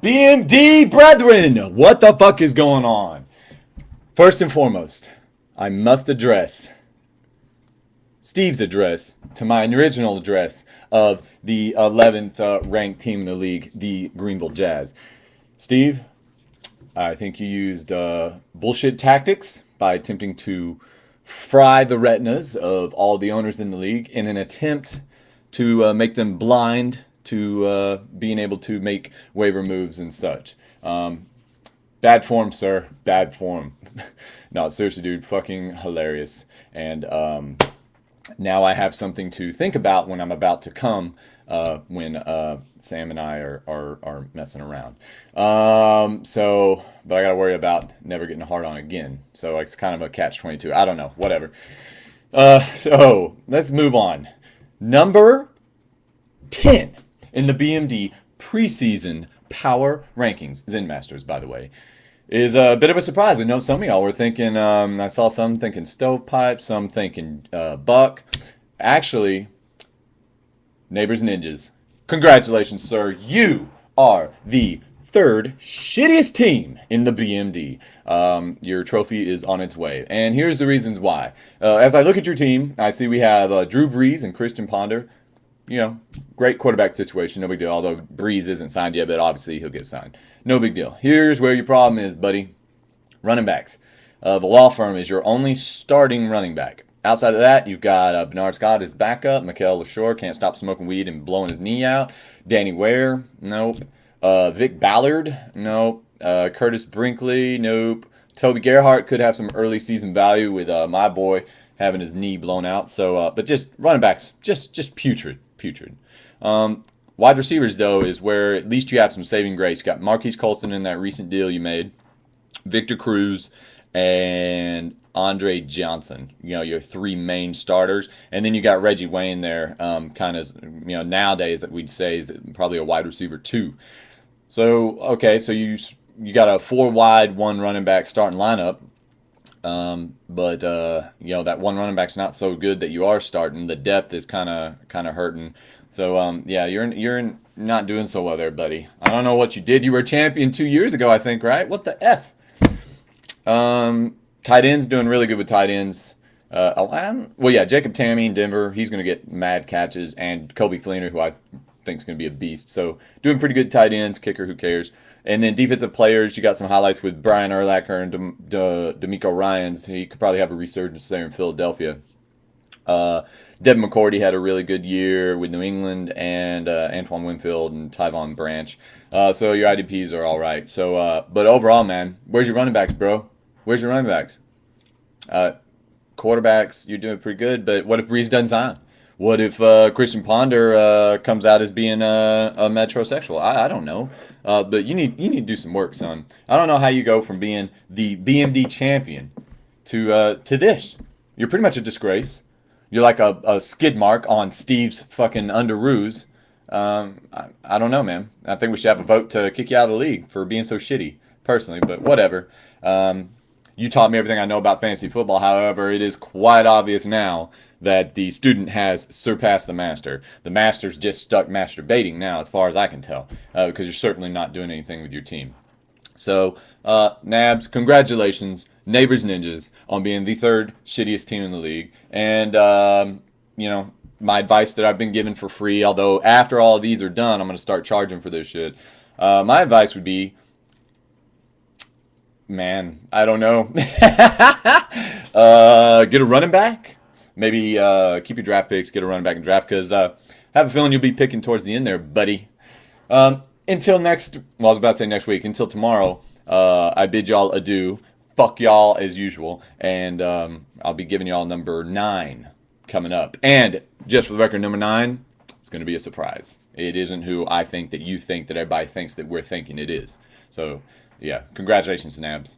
BMD brethren, what the fuck is going on? First and foremost, I must address Steve's address to my original address of the 11th ranked team in the league, the Greenville Jazz. Steve, I think you used bullshit tactics by attempting to fry the retinas of all the owners in the league in an attempt to make them blind to being able to make waiver moves and such. Bad form, sir. Bad form. No, seriously, dude. Fucking hilarious. And now I have something to think about when I'm about to come when Sam and I are messing around. But I got to worry about never getting hard on again. So it's kind of a catch-22. I don't know. Whatever. So let's move on. Number 10 in the BMD preseason power rankings, Zen Masters, by the way, is a bit of a surprise. I know some of y'all were thinking, I saw some thinking stovepipe, some thinking buck. Actually, Neighbors Ninjas, congratulations, sir. You are the third shittiest team in the BMD. Your trophy is on its way. And here's the reasons why. As I look at your team, I see we have Drew Brees and Christian Ponder. You know, great quarterback situation, no big deal. Although Breeze isn't signed yet, but obviously he'll get signed. No big deal. Here's where your problem is, buddy. Running backs. The law firm is your only starting running back. Outside of that, you've got Bernard Scott as backup. Mikael LaShore can't stop smoking weed and blowing his knee out. Danny Ware, nope. Vic Ballard, nope. Curtis Brinkley, nope. Toby Gerhart could have some early season value with my boy having his knee blown out. So, but just running backs, just putrid. Wide receivers, though, is where at least you have some saving grace. You got Marquise Colston in that recent deal you made, Victor Cruz, and Andre Johnson. You know, your three main starters. And then you got Reggie Wayne there, kind of, you know, nowadays that we'd say is probably a wide receiver too. So, okay, so you got a 4 wide, 1 running back starting lineup. But you know, that one running back's not so good that you are starting. The depth is kind of hurting. So yeah, you're not doing so well there, buddy. I don't know what you did. You were a champion 2 years ago, I think, right? What the F? Tight ends doing really good with tight ends. Well, yeah, Jacob Tamme in Denver, he's going to get mad catches, and Kobe Fleener, who I think is going to be a beast. So doing pretty good tight ends. Kicker, who cares? And then defensive players, you got some highlights with Brian Urlacher and D'Amico Ryans. He could probably have a resurgence there in Philadelphia. Devin McCourty had a really good year with New England, and Antoine Winfield and Tyvon Branch. So your IDPs are all right. So, but overall, man, where's your running backs, bro? Where's your running backs? Quarterbacks, you're doing pretty good, but what if Breeze doesn't sign? What if Christian Ponder comes out as being a metrosexual? I don't know. But you need to do some work, son. I don't know how you go from being the BMD champion to this. You're pretty much a disgrace. You're like a skid mark on Steve's fucking underoos. I don't know, man. I think we should have a vote to kick you out of the league for being so shitty, personally. But whatever. You taught me everything I know about fantasy football. However, it is quite obvious now that the student has surpassed the master. The master's just stuck masturbating now, as far as I can tell, because you're certainly not doing anything with your team. So, Nabs, congratulations, Neighbors Ninjas, on being the third shittiest team in the league. And, you know, my advice that I've been given for free, although after all of these are done, I'm going to start charging for this shit. My advice would be, man, I don't know. Get a running back. Maybe keep your draft picks, get a running back in draft, because I have a feeling you'll be picking towards the end there, buddy. Until next, well, I was about to say next week. Until tomorrow, I bid y'all adieu. Fuck y'all as usual. And I'll be giving y'all number 9 coming up. And just for the record, number 9, it's going to be a surprise. It isn't who I think that you think that everybody thinks that we're thinking it is. So, yeah, congratulations, Nabs.